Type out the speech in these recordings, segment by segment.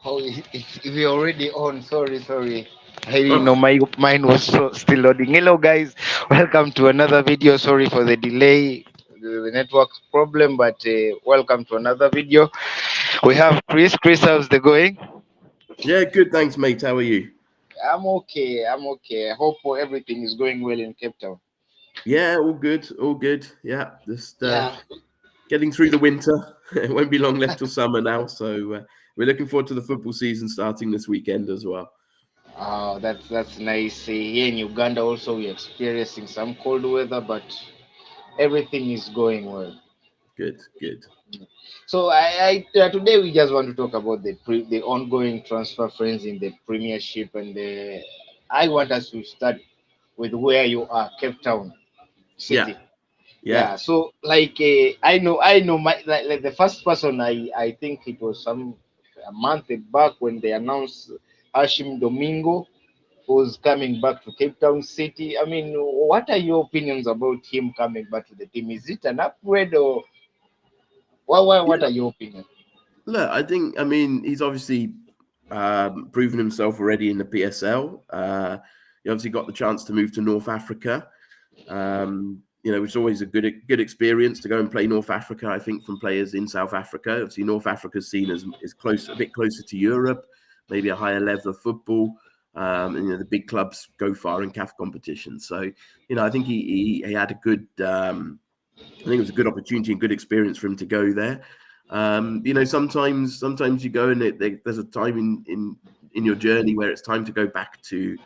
Oh, we already on. Sorry. I didn't Oh, know mine was still loading. Hello, guys. Welcome to another video. Sorry for the delay, the network problem, but welcome to another video. We have Chris. Chris, how's the going? yeah, good. Thanks, mate. How are you? I'm okay. I hope everything is going well in Cape Town. Yeah, all good. All good. Yeah, just Yeah. getting through the winter. It won't be long left till summer now, so we're looking forward to the football season starting this weekend as well. Oh, that's nice. Here in Uganda, also we're experiencing some cold weather, but everything is going well. Good, good. So today we just want to talk about the ongoing transfer friends in the Premiership, and I want us to start with where you are, Cape Town Yeah, City. yeah, Yeah. So I know like the first person I think it was some a month back when they announced Hashim Domingo who's coming back to Cape Town City. I mean, what are your opinions about him coming back to the team? Is it an upgrade or what yeah. are your opinions? Look, I mean, he's obviously proven himself already in the PSL. He obviously got the chance to move to North Africa. Which is always a good experience to go and play North Africa. I think from players in South Africa, obviously North Africa is seen as is close, a bit closer to Europe, maybe a higher level of football. And the big clubs go far in CAF competition. So I think he had a good. I think it was a good opportunity and good experience for him to go there. Sometimes you go and there's a time in your journey where it's time to go back to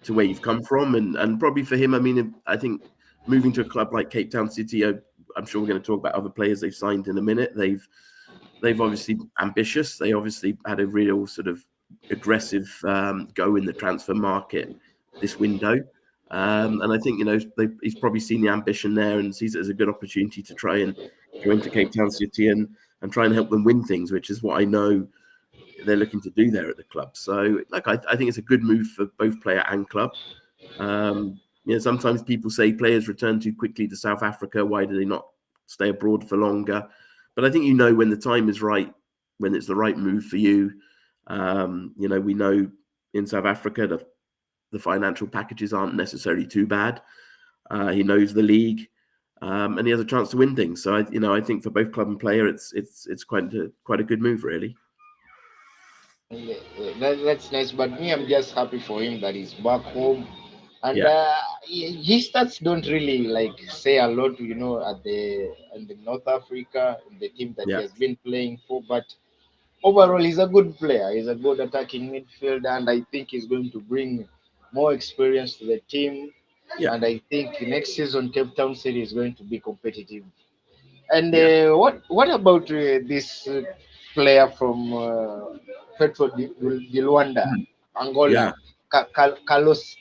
where you've come from, and probably for him, I mean, I think moving to a club like Cape Town City, I'm sure we're going to talk about other players they've signed in a minute. They've obviously ambitious. They obviously had a real sort of aggressive go in the transfer market this window. And I think he's probably seen the ambition there and sees it as a good opportunity to try and go into Cape Town City and try and help them win things, which is what I know they're looking to do there at the club. So, I think it's a good move for both player and club. Sometimes people say players return too quickly to South Africa. Why do they not stay abroad for longer? But I think when the time is right, when it's the right move for you. We know in South Africa the financial packages aren't necessarily too bad. He knows the league, and he has a chance to win things. So I think for both club and player, it's quite a good move, really. That's nice, but me, I'm just happy for him that he's back home, and Yeah, his stats don't really like say a lot, at the North Africa, the team that he yeah, has been playing for. But overall, he's a good player. He's a good attacking midfielder, and I think he's going to bring more experience to the team. yeah, And I think next season, Cape Town City is going to be competitive. And yeah, what about this player from Petro di Luanda, Mhm. Yeah, Angola, Carlos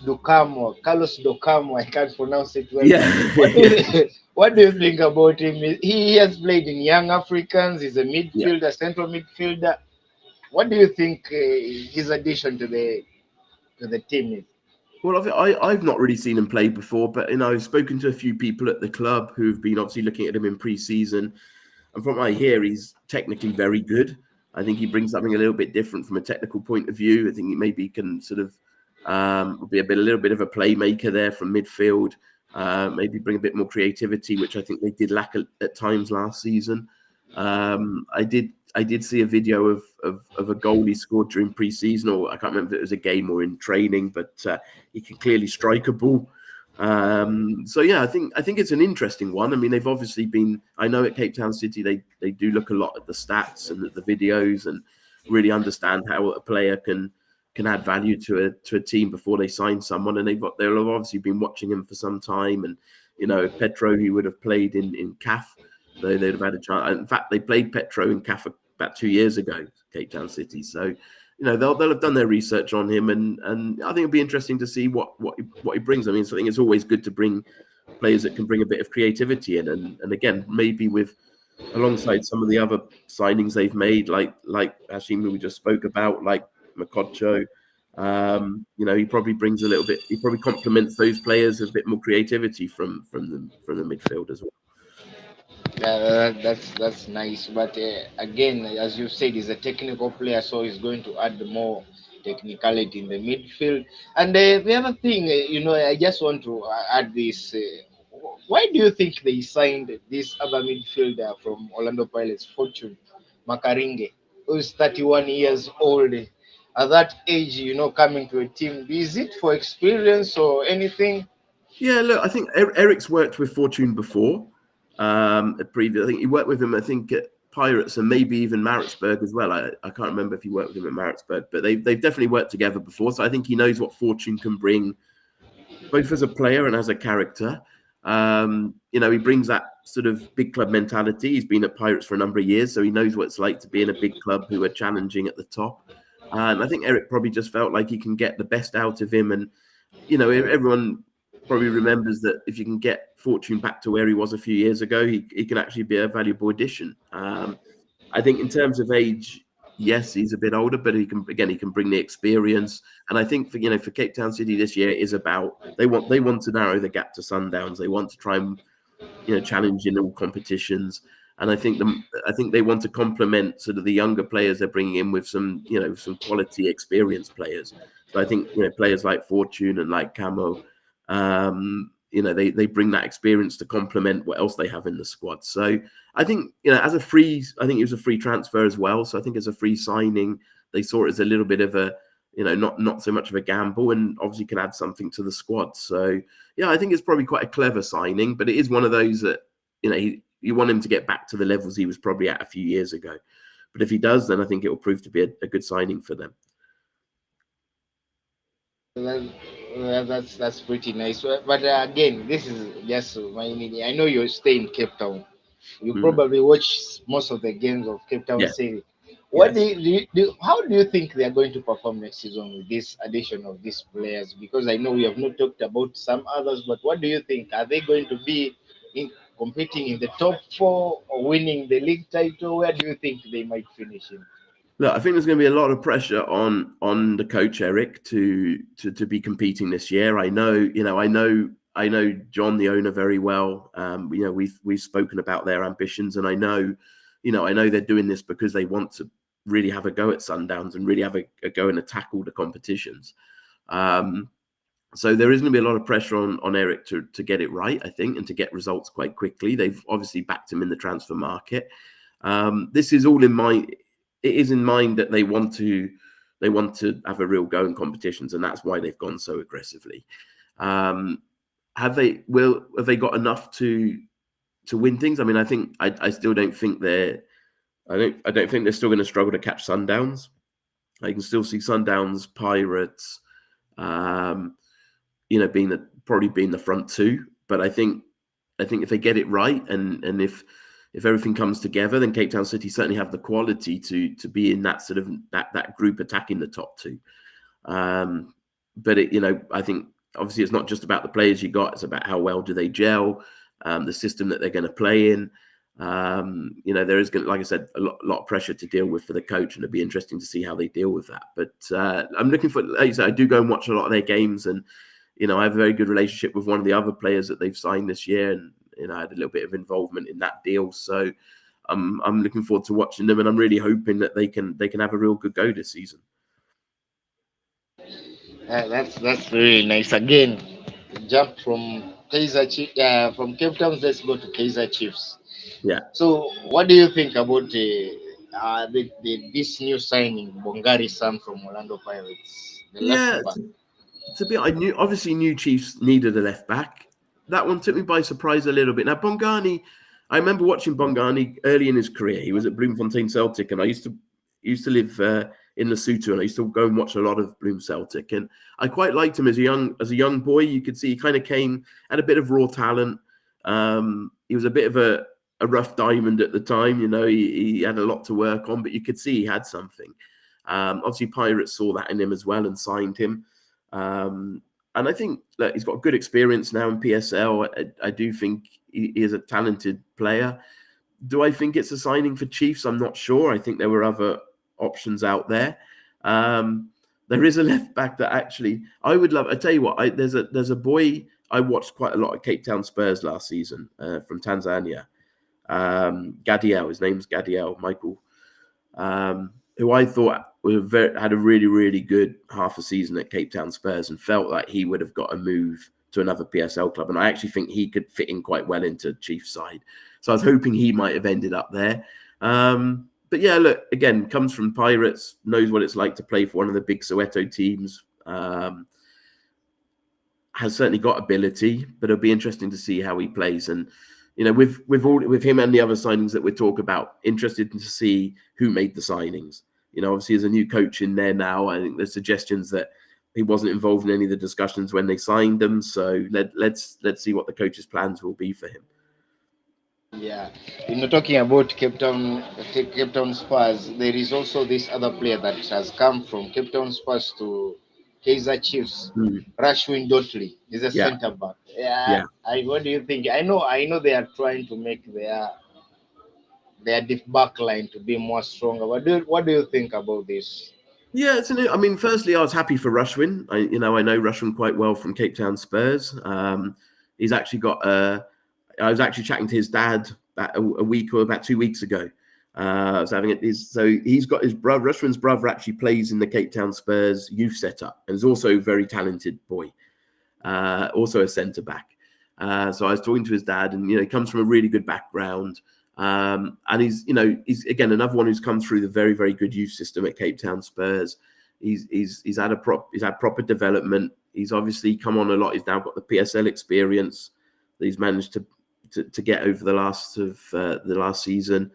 Ducamo, Carlos Docamo? I can't pronounce it well. yeah, What do yeah, you, what do you think about him? He has played in Young Africans. He's a yeah. midfielder, central midfielder. What do you think his addition to the team is? Well, I've not really seen him play before, but I've spoken to a few people at the club who've been obviously looking at him in pre-season, and from what I hear, he's technically very good. I think he brings something a little bit different from a technical point of view. I think he maybe can sort of be a little bit of a playmaker there from midfield. Maybe bring a bit more creativity, which I think they did lack at times last season. I did see a video of a goal he scored during pre-season, or I can't remember if it was a game or in training, but he can clearly strike a ball. So yeah, I think it's an interesting one. I mean, they've obviously been. I know at Cape Town City they do look a lot at the stats and at the videos and really understand how a player can add value to a team before they sign someone. And they'll have obviously been watching him for some time. And Petro, he would have played in CAF, so they'd have had a chance. In fact, they played Petro in CAF about 2 years ago, Cape Town City. So they'll have done their research on him, and I think it'll be interesting to see what he brings. I mean, so I think it's always good to bring players that can bring a bit of creativity in, and again, maybe with alongside some of the other signings they've made, like Hashim, we just spoke about, like Makocho. He probably brings a little bit. He probably complements those players with a bit more creativity from the midfield as well. That's nice. But again, as you said, he's a technical player, so he's going to add more technicality in the midfield. And the other thing, I just want to add this. Why do you think they signed this other midfielder from Orlando Pirates, Fortune Makaringe, who's 31 years old? At that age, coming to a team, is it for experience or anything? Yeah, look, I think Eric's worked with Fortune before. I think he worked with him, I think, at Pirates and maybe even Maritzburg as well. I can't remember if he worked with him at Maritzburg, but they've definitely worked together before. So I think he knows what Fortune can bring, both as a player and as a character. He brings that sort of big club mentality. He's been at Pirates for a number of years, so he knows what it's like to be in a big club who are challenging at the top. And I think Eric probably just felt like he can get the best out of him. And, everyone probably remembers that if you can get Fortune back to where he was a few years ago, he can actually be a valuable addition. I think in terms of age, yes, he's a bit older, but he can bring the experience. And I think for Cape Town City this year is about they want to narrow the gap to Sundowns. They want to try and challenge in all competitions. And I think they want to complement sort of the younger players they're bringing in with some quality experienced players. So I think players like Fortune and like Camo, they bring that experience to complement what else they have in the squad. So I think as a free, I think it was a free transfer as well. So I think as a free signing, they saw it as a little bit of a not so much of a gamble, and obviously can add something to the squad. So yeah, I think it's probably quite a clever signing, but it is one of those that you want him to get back to the levels he was probably at a few years ago. But if he does, then I think it will prove to be a good signing for them. Well, that's pretty nice. But again, this is just my meaning. I know you stay in Cape Town. You Mm. probably watch most of the games of Cape Town Yes, City. What yes. how do you think they are going to perform next season with this addition of these players? Because I know we have not talked about some others, but what do you think? Are they going to be competing in the top four or winning the league title? Where do you think they might finish in? Look, I think there's going to be a lot of pressure on the coach Eric to be competing this year. I know John, the owner, very well. We've spoken about their ambitions, and I know they're doing this because they want to really have a go at Sundowns and really have a go and attack all the competitions. Um, so there is going to be a lot of pressure on Eric to get it right, I think, and to get results quite quickly. They've obviously backed him in the transfer market. This is all in mind. It is in mind that they want to have a real go in competitions, and that's why they've gone so aggressively. Um, have they got enough to win things? I mean, I still don't think I don't think they're still going to struggle to catch Sundowns. I can still see Sundowns, Pirates, um, probably being the front two. But I think if they get it right, and if everything comes together, then Cape Town City certainly have the quality to be in that sort of that group attacking the top two. But I think obviously it's not just about the players you got; it's about how well do they gel, the system that they're going to play in. There is going to, like I said, a lot of pressure to deal with for the coach, and it'll be interesting to see how they deal with that. But I'm looking for, like you said, I do go and watch a lot of their games, and I have a very good relationship with one of the other players that they've signed this year, and I had a little bit of involvement in that deal. So I'm looking forward to watching them, and I'm really hoping that they can have a real good go this season. That's very nice. Again, jump from from Cape Town. Let's go to Kaizer Chiefs. Yeah, So, what do you think about this new signing, Bongari Sam from Orlando Pirates, the left yeah. back? I knew Chiefs needed a left back. That one took me by surprise a little bit. Now Bongani, I remember watching Bongani early in his career. He was at Bloemfontein Celtic, and I used to live in Lesotho, and I used to go and watch a lot of Bloem Celtic, and I quite liked him as a young boy. You could see he kind of had a bit of raw talent. He was a bit of a rough diamond at the time. He had a lot to work on, but you could see he had something. Obviously, Pirates saw that in him as well and signed him. And I think that he's got good experience now in PSL. I do think he is a talented player. Do I think it's a signing for Chiefs? I'm not sure. I think there were other options out there. There is a left back that actually I would love. I tell you what, there's a boy I watched quite a lot at Cape Town Spurs last season from Tanzania. Gadiel, his name's Gadiel, Michael, who I thought had a really, really good half a season at Cape Town Spurs and felt like he would have got a move to another PSL club. And I actually think he could fit in quite well into Chiefs side. So I was hoping he might have ended up there. But yeah, look, again, comes from Pirates, knows what it's like to play for one of the big Soweto teams. Has certainly got ability, but it'll be interesting to see how he plays. And with him and the other signings that we talk about, interested to see who made the signings. Obviously, as a new coach in there now, I think there's suggestions that he wasn't involved in any of the discussions when they signed them. So let's see what the coach's plans will be for him. Yeah, talking about Cape Town Spurs, there is also this other player that has come from Cape Town Spurs to Kaizer Chiefs, Rashwin Dotley. He's a centre back. Yeah, yeah. What do you think? I know they are trying to make their deep back line to be more stronger. What do you think about this? Yeah, firstly, I was happy for Rushwin. I know Rushwin quite well from Cape Town Spurs. He's actually got I was actually chatting to his dad about a week or about 2 weeks ago. I was having it. So he's got his brother. Rushwin's brother actually plays in the Cape Town Spurs youth setup, and is also a very talented boy. Also a centre back. So I was talking to his dad, and he comes from a really good background. And he's again another one who's come through the very, very good youth system at Cape Town Spurs. He's had proper development. He's obviously come on a lot. He's now got the PSL experience that he's managed to get over the last season.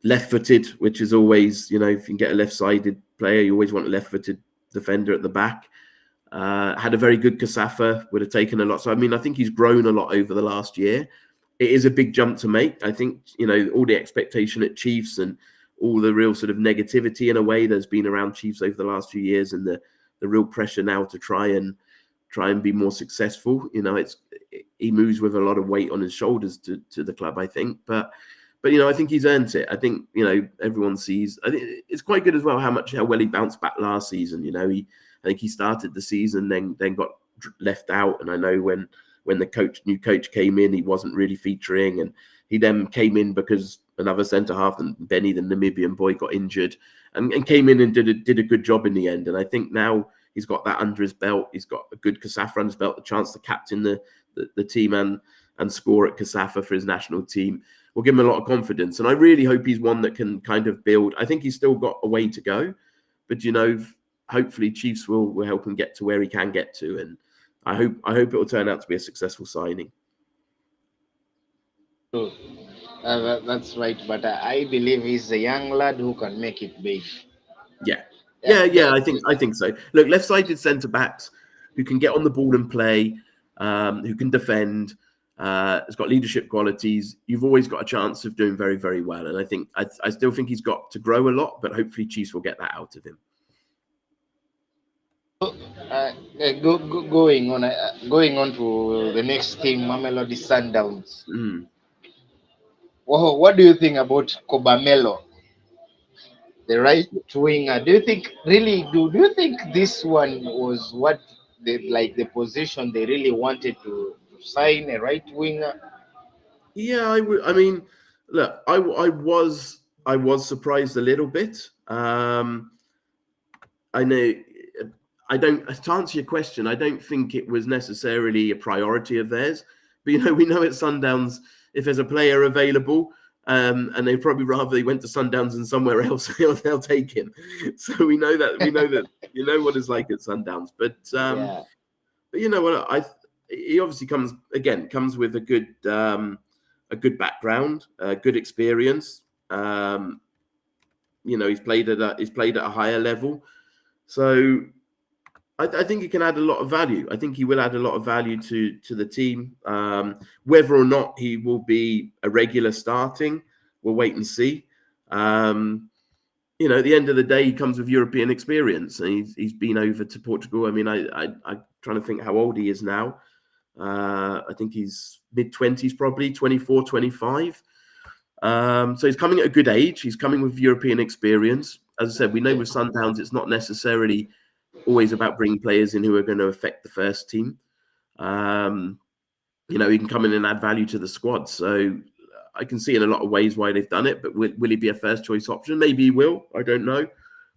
Left-footed, which is always, if you can get a left-sided player, you always want a left-footed defender at the back. Had a very good Kasafa, would have taken a lot. So I think he's grown a lot over the last year. It is a big jump to make. I think, all the expectation at Chiefs and all the real sort of negativity in a way there's been around Chiefs over the last few years, and the real pressure now to try and be more successful. He moves with a lot of weight on his shoulders to the club, I think. But I think he's earned it. I think, everyone sees. I think it's quite good as well how well he bounced back last season. I think he started the season, then got left out, and I know when the new coach came in, he wasn't really featuring, and he then came in because another centre half, and Benny, the Namibian boy, got injured, and came in and did a good job in the end. And I think now he's got that under his belt. He's got a good Kasafa under his belt, the chance to captain the team and score at Kasafa for his national team will give him a lot of confidence. And I really hope he's one that can kind of build. I think he's still got a way to go, but hopefully Chiefs will help him get to where he can get to. And I hope it will turn out to be a successful signing. True. That's right. But I believe he's a young lad who can make it big. Yeah. I think so. Look, left-sided centre backs who can get on the ball and play, who can defend, has got leadership qualities. You've always got a chance of doing very, very well. And I still think he's got to grow a lot, but hopefully Chiefs will get that out of him. Going on to the next team, Mamelodi Sundowns. What do you think about Kobamelo, the right winger? Do you think do you think this one was what the position they really wanted to sign, a right winger? Yeah, look, I was surprised a little bit. I know. To answer your question, I don't think it was necessarily a priority of theirs. But we know at Sundowns, if there's a player available, and they probably rather they went to Sundowns than somewhere else, they'll take him. So we know that what it's like at Sundowns. But but you know what? He obviously comes with a good background, good experience. He's played at a higher level, so. I think he can add a lot of value. I think he will add a lot of value to the team. Whether or not he will be a regular starting, we'll wait and see. At the end of the day, he comes with European experience, and he's been over to Portugal. I'm trying to think how old he is now. I think he's mid-20s, probably 24, 25. So he's coming at a good age. He's coming with European experience. As I said, we know with Sundowns, it's not necessarily always about bringing players in who are going to affect the first team. He can come in and add value to the squad. So I can see in a lot of ways why they've done it, but will he be a first choice option? Maybe he will. I don't know.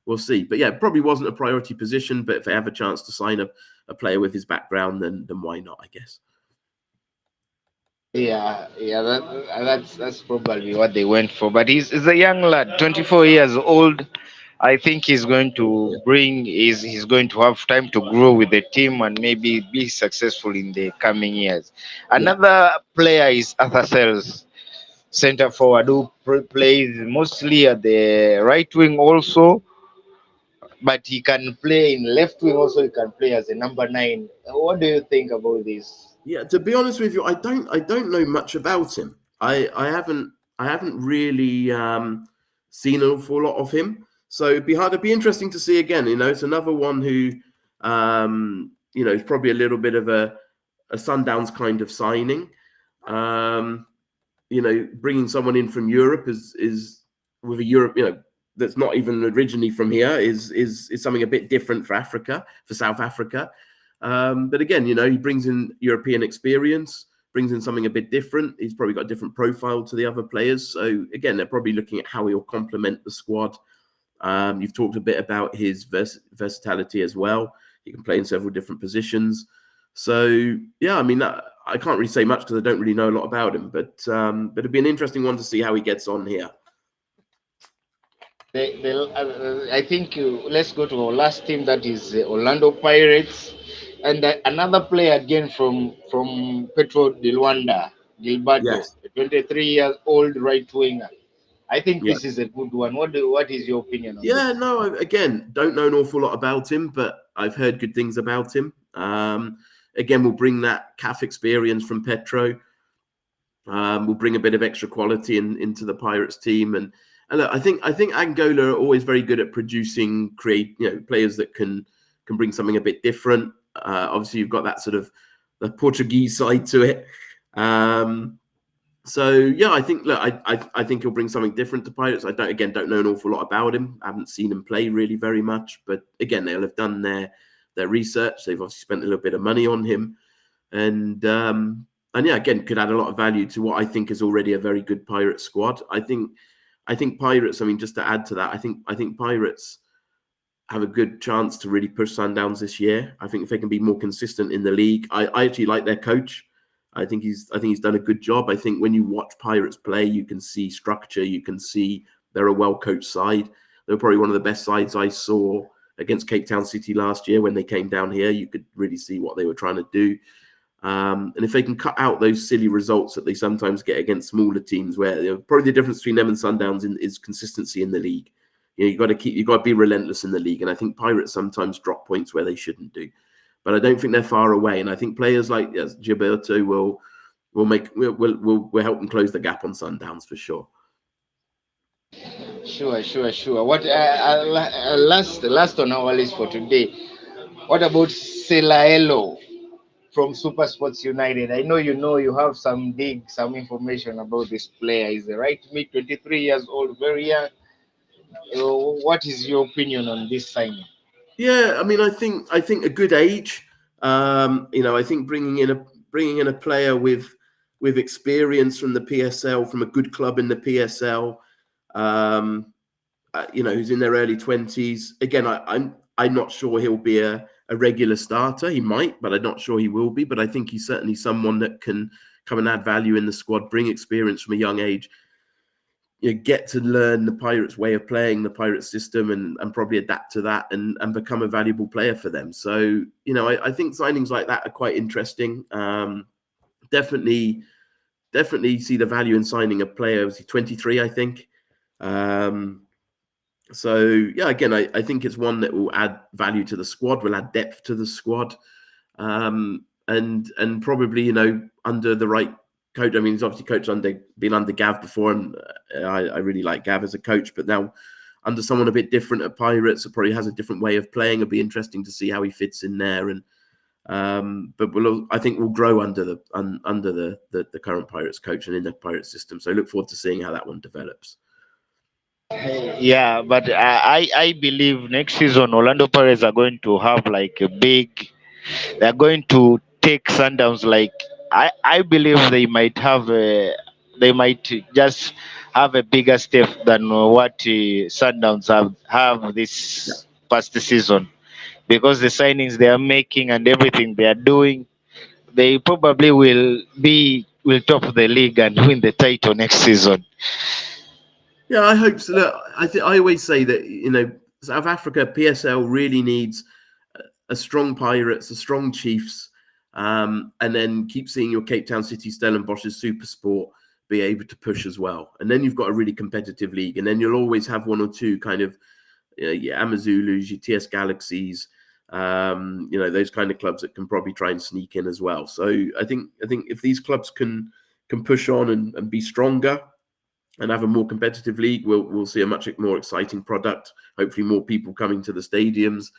We'll see. But yeah, it probably wasn't a priority position. But if they have a chance to sign a player with his background, then why not? I guess. Yeah, yeah, that's probably what they went for. But he's a young lad, 24 years old. I think he's going to bring is he's going to have time to grow with the team and maybe be successful in the coming years. Yeah. Another player is Arthur Sells, center forward, who plays mostly at the right wing also, but he can play in left wing also. He can play as a number nine. What do you think about this? Yeah, to be honest with you, I don't know much about him. I haven't really seen an awful lot of him. So it'd be interesting to see again. It's another one who is probably a little bit of a Sundowns kind of signing. Um, bringing someone in from Europe is with a Europe, that's not even originally from here is something a bit different for Africa, for South Africa. But again, he brings in European experience, brings in something a bit different. He's probably got a different profile to the other players. So again, they're probably looking at how he'll complement the squad. You've talked a bit about his versatility as well. He can play in several different positions. So yeah, I mean, I can't really say much because I don't really know a lot about him. But it'd be an interesting one to see how he gets on here. I think let's go to our last team, that is Orlando Pirates, and another player again from Petro de Luanda, Gilberto, Yes. a 23 years old right winger. I think Yeah. this is a good one. What is your opinion on Yeah, this? no, again, don't know an awful lot about him, but I've heard good things about him. Again, we'll bring that CAF experience from Petro. We'll bring a bit of extra quality into the Pirates team, and look, I think Angola are always very good at producing players that can bring something a bit different. Obviously, you've got that sort of the Portuguese side to it. So yeah, I think I think he'll bring something different to Pirates. I don't know an awful lot about him. I haven't seen him play really very much, but again, they'll have done their research. They've obviously spent a little bit of money on him, and yeah, again, could add a lot of value to what I think is already a very good Pirates squad. I think Pirates. I mean, just to add to that, I think Pirates have a good chance to really push Sundowns this year. I think if they can be more consistent in the league, I actually like their coach. I think he's done a good job. I think when you watch Pirates play, you can see structure. You can see they're a well-coached side. They're probably one of the best sides I saw against Cape Town City last year when they came down here. You could really see what they were trying to do. And if they can cut out those silly results that they sometimes get against smaller teams, where probably the difference between them and Sundowns is consistency in the league. You've got to be relentless in the league. And I think Pirates sometimes drop points where they shouldn't do. But I don't think they're far away, and I think players like Gilberto will help them close the gap on Sundowns for sure. Sure. What last on our list for today? What about Selaelo from Super Sports United? I know you have some information about this player. He's the right mid, 23 years old, very young. What is your opinion on this signing? Yeah, I mean, I think a good age. I think bringing in a player with experience from the PSL, from a good club in the PSL, who's in their early 20s. Again, I'm not sure he'll be a regular starter. He might, but I'm not sure he will be. But I think he's certainly someone that can come and add value in the squad, bring experience from a young age. Get to learn the Pirates' way of playing, the Pirates system, and probably adapt to that and become a valuable player for them. So, I think signings like that are quite interesting. Definitely see the value in signing a player. Was he 23, I think? So, yeah, again, I think it's one that will add value to the squad, will add depth to the squad. And probably, under the right coach. I mean, he's obviously been under Gav before, and I really like Gav as a coach. But now under someone a bit different at Pirates, it probably has a different way of playing. It'll be interesting to see how he fits in there. And but I think we'll grow under the current Pirates coach and in the Pirates system. So I look forward to seeing how that one develops. Yeah, but I believe next season Orlando Pirates are going to have like a big. They're going to take Sundowns like I believe they might have they might just have a bigger step than what Sundowns have Yeah. this past season, because the signings they are making and everything they are doing, they probably will top the league and win the title next season. Yeah, I hope so. Look, I always say that South Africa PSL really needs a strong Pirates, a strong Chiefs, and then keep seeing your Cape Town City Stellenbosch's Super Sport be able to push as well. And then you've got a really competitive league, and then you'll always have one or two kind of your Amazulus, your TS Galaxies, those kind of clubs that can probably try and sneak in as well. So I think if these clubs can push on and be stronger and have a more competitive league, we'll see a much more exciting product. Hopefully, more people coming to the stadiums,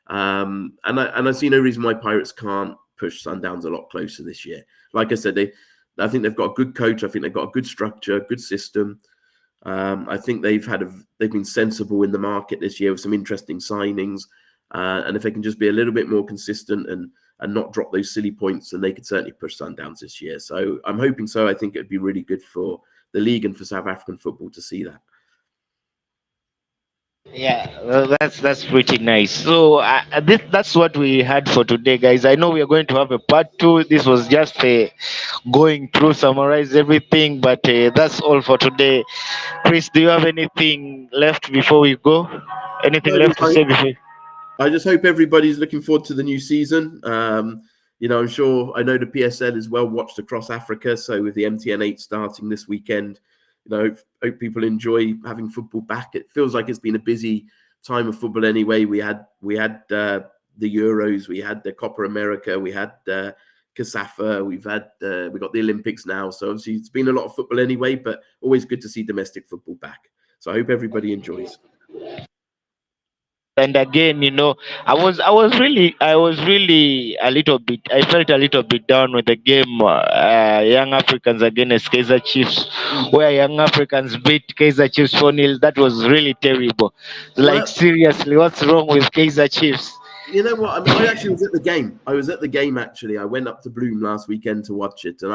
and I see no reason why Pirates can't push Sundowns a lot closer this year. Like I said, I think they've got a good coach. I think they've got a good structure, good system. I think they've been sensible in the market this year with some interesting signings, and if they can just be a little bit more consistent and not drop those silly points, then they could certainly push Sundowns this year. So I'm hoping so. I think it'd be really good for the league and for South African football to see that. Yeah, well, that's pretty nice. So that's what we had for today, guys. I know we are going to have a part two. This was just going through, summarize everything, but that's all for today. Chris, do you have anything left before we go? Anything No, left to say before? I just hope everybody's looking forward to the new season. I'm sure I know the PSL is well watched across Africa. So with the MTN8 starting this weekend, hope people enjoy having football back. It feels like it's been a busy time of football anyway. We had the Euros, we had the Copa America, we had CASAFA, we got the Olympics now. So obviously it's been a lot of football anyway, but always good to see domestic football back. So I hope everybody enjoys. And again, I was really a little bit, I felt a little bit down with the game, Young Africans against Kaizer Chiefs, where Young Africans beat Kaizer Chiefs 4-0. That was really terrible. Like, Well, seriously, what's wrong with Kaizer Chiefs? you know what? I mean, I actually was at the game. I was at the game actually. I went up to Bloom last weekend to watch it, and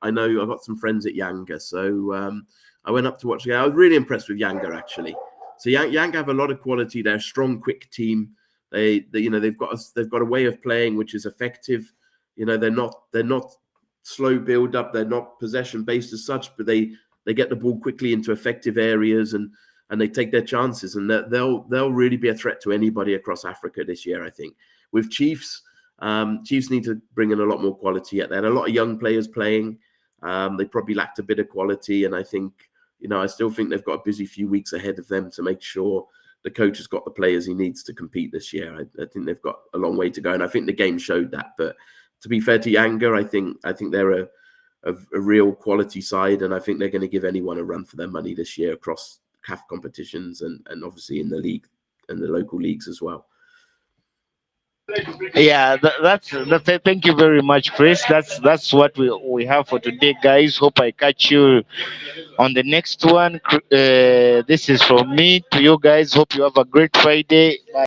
I know I got some friends at Yanga, so I went up to watch the game. I was really impressed with Yanga actually. So Yanga have a lot of quality. They're a strong, quick team. They've got a way of playing which is effective. They're not slow build up. They're not possession based as such, but they get the ball quickly into effective areas and they take their chances, and they'll really be a threat to anybody across Africa this year. I think with Chiefs, Chiefs need to bring in a lot more quality. Yet they had a lot of young players playing. They probably lacked a bit of quality, and I think I still think they've got a busy few weeks ahead of them to make sure the coach has got the players he needs to compete this year. I think they've got a long way to go, and I think the game showed that. But to be fair to Yanga, I think they're a real quality side, and I think they're going to give anyone a run for their money this year across CAF competitions and obviously in the league and the local leagues as well. Yeah, that's it. Thank you very much, Chris. That's what we have for today, guys. Hope I catch you on the next one. This is from me to you guys. Hope you have a great Friday. Bye.